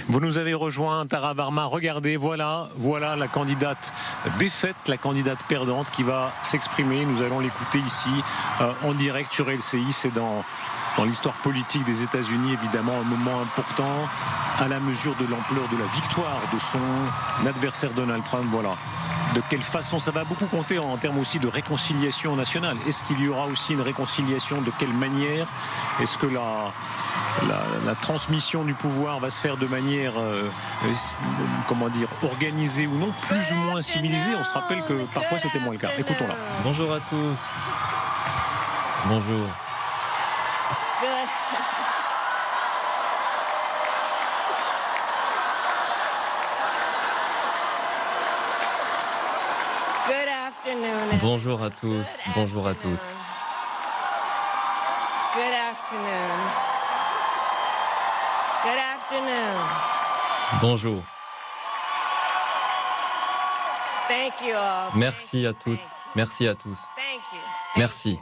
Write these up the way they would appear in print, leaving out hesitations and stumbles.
Vous nous avez rejoint, Tara Varma. Regardez, voilà la candidate défaite, la candidate perdante qui va s'exprimer. Nous allons l'écouter ici en direct sur LCI. C'est dans l'histoire politique des États-Unis, évidemment, un moment important à la mesure de l'ampleur de la victoire de son adversaire Donald Trump. Voilà. De quelle façon ça va beaucoup compter en termes aussi de réconciliation nationale. Est-ce qu'il y aura aussi une réconciliation? De quelle manière? Est-ce que la transmission du pouvoir va se faire de manière organisée ou non, plus ou moins civilisée? On se rappelle que parfois c'était moins le cas. Écoutons-la. Bonjour à tous. Bonjour. Bonjour à tous, bonjour à toutes. Good afternoon. Good afternoon. Bonjour. Thank you all. Merci à toutes, merci à tous. Thank you. Merci.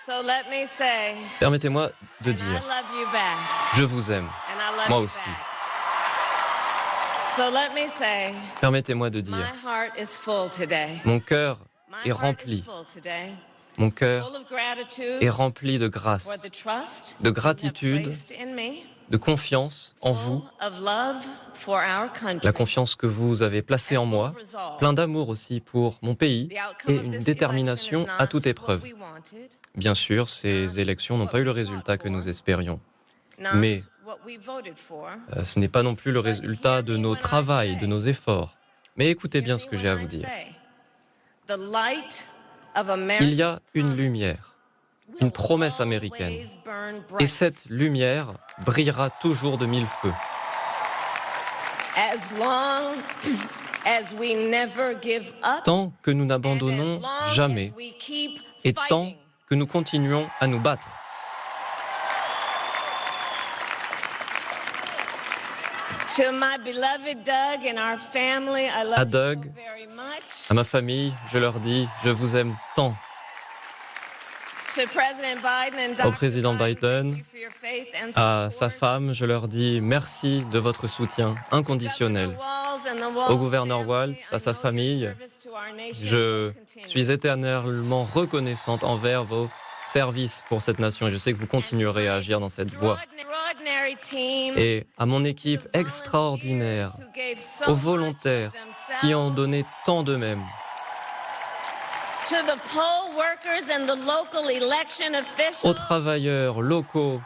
So let me say, Permettez-moi de and I dire, love you back. je vous aime, And I love moi you aussi. back. So let me say, Permettez-moi de my dire, heart is full today. mon cœur My est heart rempli, is full today. mon cœur Full of gratitude est rempli de grâce, for the trust de you have gratitude, placed in me. de confiance en vous, Full of love for our country. la confiance que vous avez placée en moi, plein d'amour aussi pour mon pays et une détermination à toute épreuve. Bien sûr, ces élections n'ont pas eu le résultat que nous espérions, mais ce n'est pas non plus le résultat de nos travails, de nos efforts. Mais écoutez bien ce que j'ai à vous dire. Il y a une lumière, une promesse américaine, et cette lumière brillera toujours de mille feux. Tant que nous n'abandonnons jamais et tant que nous continuons à nous battre. À Doug, à ma famille, je leur dis, je vous aime tant. Au président Biden, à sa femme, je leur dis merci de votre soutien inconditionnel. Au gouverneur Waltz, à sa famille, je suis éternellement reconnaissante envers vos services pour cette nation et je sais que vous continuerez à agir dans cette voie. Et à mon équipe extraordinaire, aux volontaires qui ont donné tant d'eux-mêmes, aux travailleurs locaux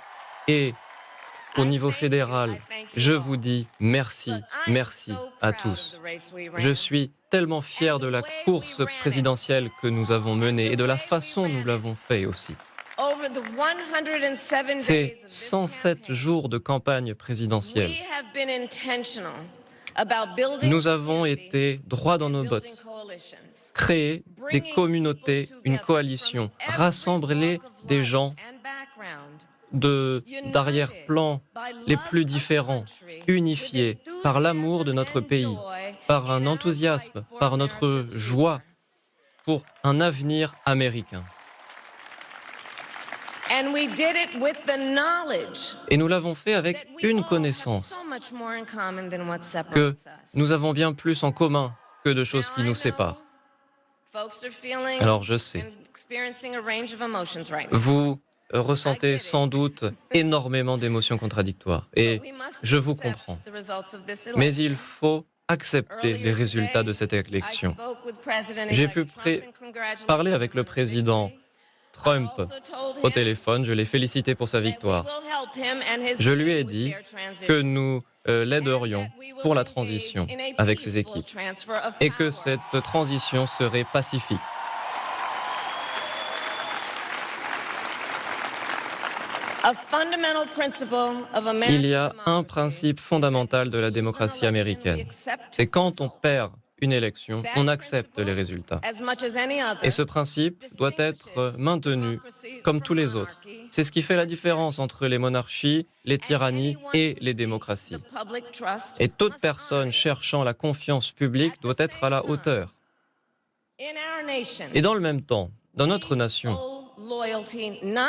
et au niveau fédéral, je vous dis merci, merci à tous. Je suis tellement fier de la course présidentielle que nous avons menée et de la façon dont nous l'avons fait aussi. Ces 107 jours de campagne présidentielle, nous avons été droits dans nos bottes, créer des communautés, une coalition, rassembler des gens d'arrière-plan les plus différents, unifiés par l'amour de notre pays, par un enthousiasme, par notre joie pour un avenir américain. Et nous l'avons fait avec une connaissance, que nous avons bien plus en commun que de choses qui nous séparent. Alors je sais, vous ressentez sans doute énormément d'émotions contradictoires et je vous comprends. Mais il faut accepter les résultats de cette élection. J'ai pu parler avec le président Trump au téléphone, je l'ai félicité pour sa victoire. Je lui ai dit que nous l'aiderions pour la transition avec ses équipes et que cette transition serait pacifique. Il y a un principe fondamental de la démocratie américaine. C'est quand on perd une élection, on accepte les résultats. Et ce principe doit être maintenu comme tous les autres. C'est ce qui fait la différence entre les monarchies, les tyrannies et les démocraties. Et toute personne cherchant la confiance publique doit être à la hauteur. Et dans le même temps, dans notre nation,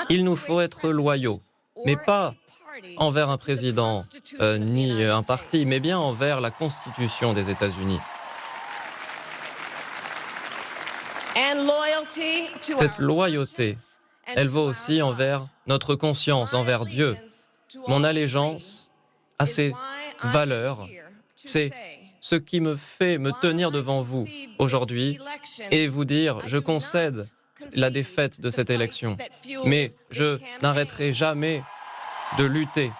il nous faut être loyaux, mais pas envers un président ni un parti, mais bien envers la Constitution des États-Unis. Cette loyauté, elle vaut aussi envers notre conscience, envers Dieu. Mon allégeance à ces valeurs, c'est ce qui me fait me tenir devant vous aujourd'hui et vous dire, je concède la défaite de cette élection, mais je n'arrêterai jamais de lutter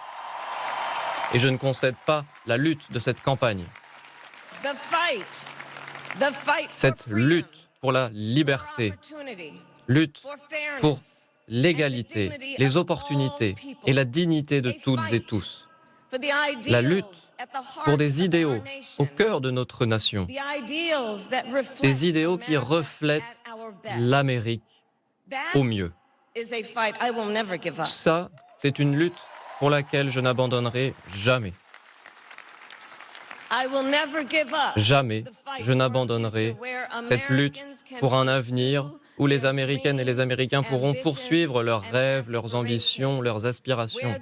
et je ne concède pas la lutte de cette campagne. Cette lutte pour la liberté, lutte pour l'égalité, les opportunités et la dignité de toutes et tous. La lutte pour des idéaux au cœur de notre nation, des idéaux qui reflètent l'Amérique au mieux. Ça, c'est une lutte pour laquelle je n'abandonnerai jamais. Jamais je n'abandonnerai cette lutte pour un avenir où les Américaines et les Américains pourront poursuivre leurs rêves, leurs ambitions, leurs aspirations.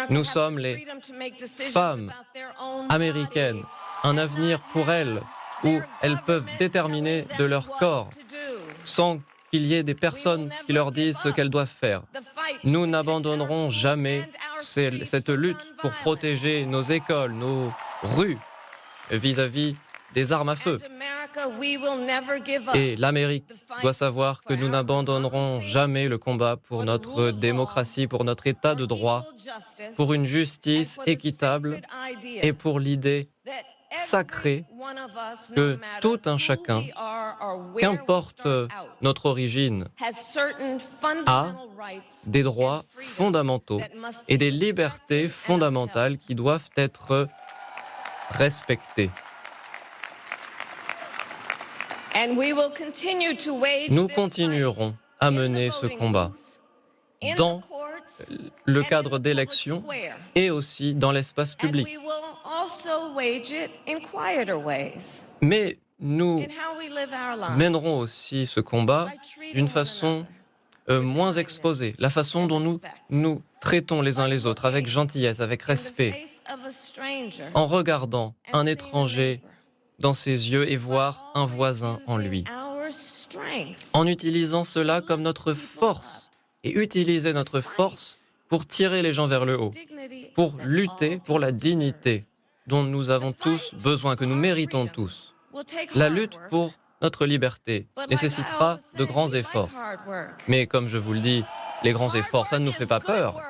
Nous sommes les femmes américaines, un avenir pour elles où elles peuvent déterminer de leur corps sans qu'il y ait des personnes qui leur disent ce qu'elles doivent faire. Nous n'abandonnerons jamais cette lutte pour protéger nos écoles, nos rues vis-à-vis des armes à feu. Et l'Amérique doit savoir que nous n'abandonnerons jamais le combat pour notre démocratie, pour notre état de droit, pour une justice équitable et pour l'idée sacrée que tout un chacun, qu'importe notre origine, a des droits fondamentaux et des libertés fondamentales qui doivent être respectées. Nous continuerons à mener ce combat dans le cadre d'élections et aussi dans l'espace public. Mais nous mènerons aussi ce combat d'une façon moins exposée, la façon dont nous traitons les uns les autres, avec gentillesse, avec respect, en regardant un étranger dans ses yeux et voir un voisin en lui. En utilisant cela comme notre force et utiliser notre force pour tirer les gens vers le haut, pour lutter pour la dignité dont nous avons tous besoin, que nous méritons tous. La lutte pour notre liberté nécessitera de grands efforts. Mais comme je vous le dis, les grands efforts, ça ne nous fait pas peur.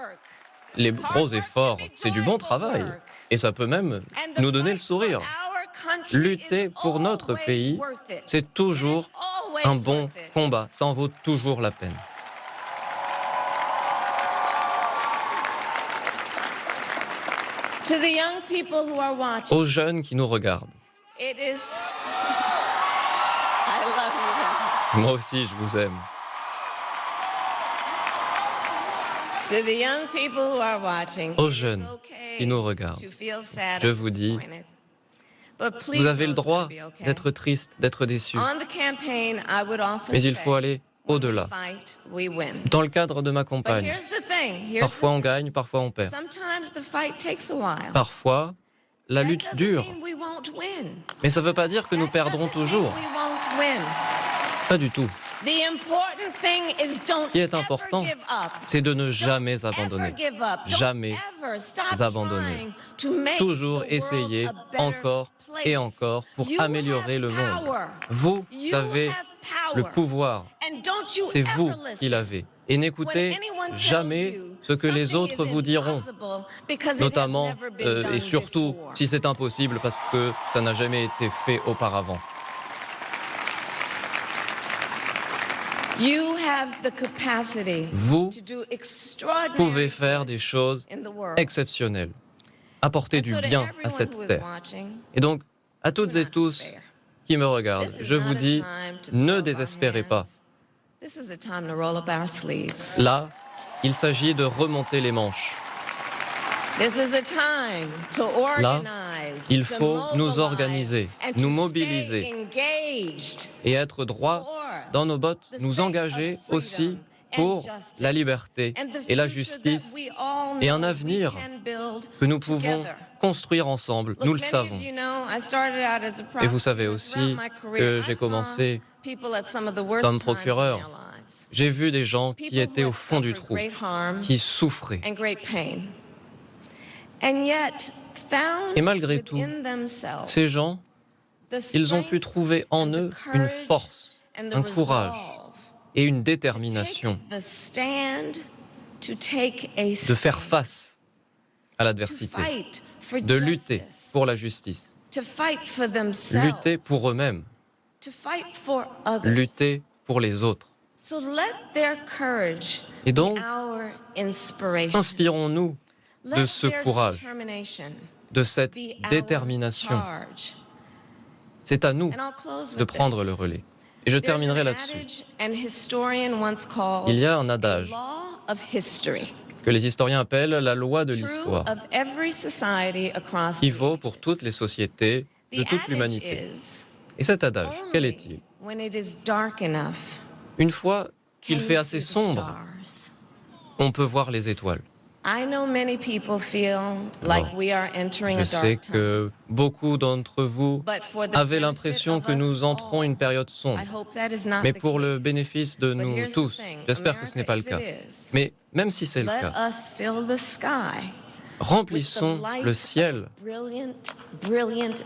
Les gros efforts, c'est du bon travail et ça peut même nous donner le sourire. Lutter pour notre pays, c'est toujours un bon combat. Ça en vaut toujours la peine. Aux jeunes qui nous regardent. Moi aussi, je vous aime. Aux jeunes qui nous regardent, je vous dis, vous avez le droit d'être triste, d'être déçu. Mais il faut aller au-delà. Dans le cadre de ma campagne, parfois on gagne, parfois on perd. Parfois, la lutte dure. Mais ça ne veut pas dire que nous perdrons toujours. Pas du tout. Ce qui est important, c'est de ne jamais abandonner. Jamais abandonner. Toujours essayer encore et encore pour améliorer le monde. Vous avez le pouvoir. C'est vous qui l'avez. Et n'écoutez jamais ce que les autres vous diront, notamment et surtout si c'est impossible parce que ça n'a jamais été fait auparavant. Vous pouvez faire des choses exceptionnelles, apporter du bien à cette terre. Et donc, à toutes et tous qui me regardent, je vous dis, ne désespérez pas. Là, il s'agit de remonter les manches. Là, il faut nous organiser, nous mobiliser et être droit dans nos bottes, nous engager aussi pour la liberté et la justice et un avenir que nous pouvons construire ensemble, nous le savons. Et vous savez aussi que j'ai commencé comme procureur. J'ai vu des gens qui étaient au fond du trou, qui souffraient. Et malgré tout, ces gens, ils ont pu trouver en eux une force, un courage et une détermination de faire face à l'adversité, de lutter pour la justice, lutter pour eux-mêmes, lutter pour les autres. Et donc, inspirons-nous de ce courage, de cette détermination. C'est à nous de prendre le relais. Et je terminerai là-dessus. Il y a un adage que les historiens appellent la loi de l'histoire, qui vaut pour toutes les sociétés de toute l'humanité. Et cet adage, quel est-il? Une fois qu'il fait assez sombre, on peut voir les étoiles. Alors, je sais que beaucoup d'entre vous avaient l'impression que nous entrons une période sombre. Mais pour le bénéfice de nous tous, j'espère que ce n'est pas le cas. Mais même si c'est le cas, remplissons le ciel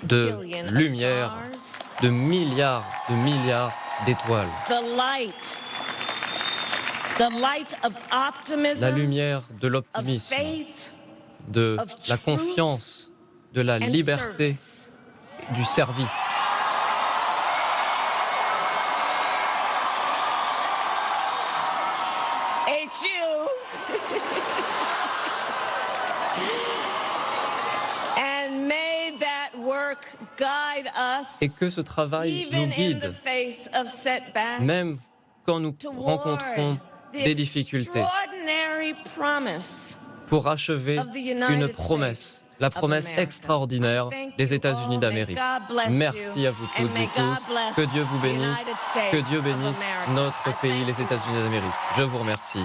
de lumière, de milliards d'étoiles. La lumière de l'optimisme, de la confiance, de la liberté, du service. Et que ce travail nous guide, même quand nous rencontrons des difficultés, pour achever une promesse, la promesse extraordinaire des États-Unis d'Amérique. Merci à vous toutes et tous. Que Dieu vous bénisse. Que Dieu bénisse notre pays, les États-Unis d'Amérique. Je vous remercie.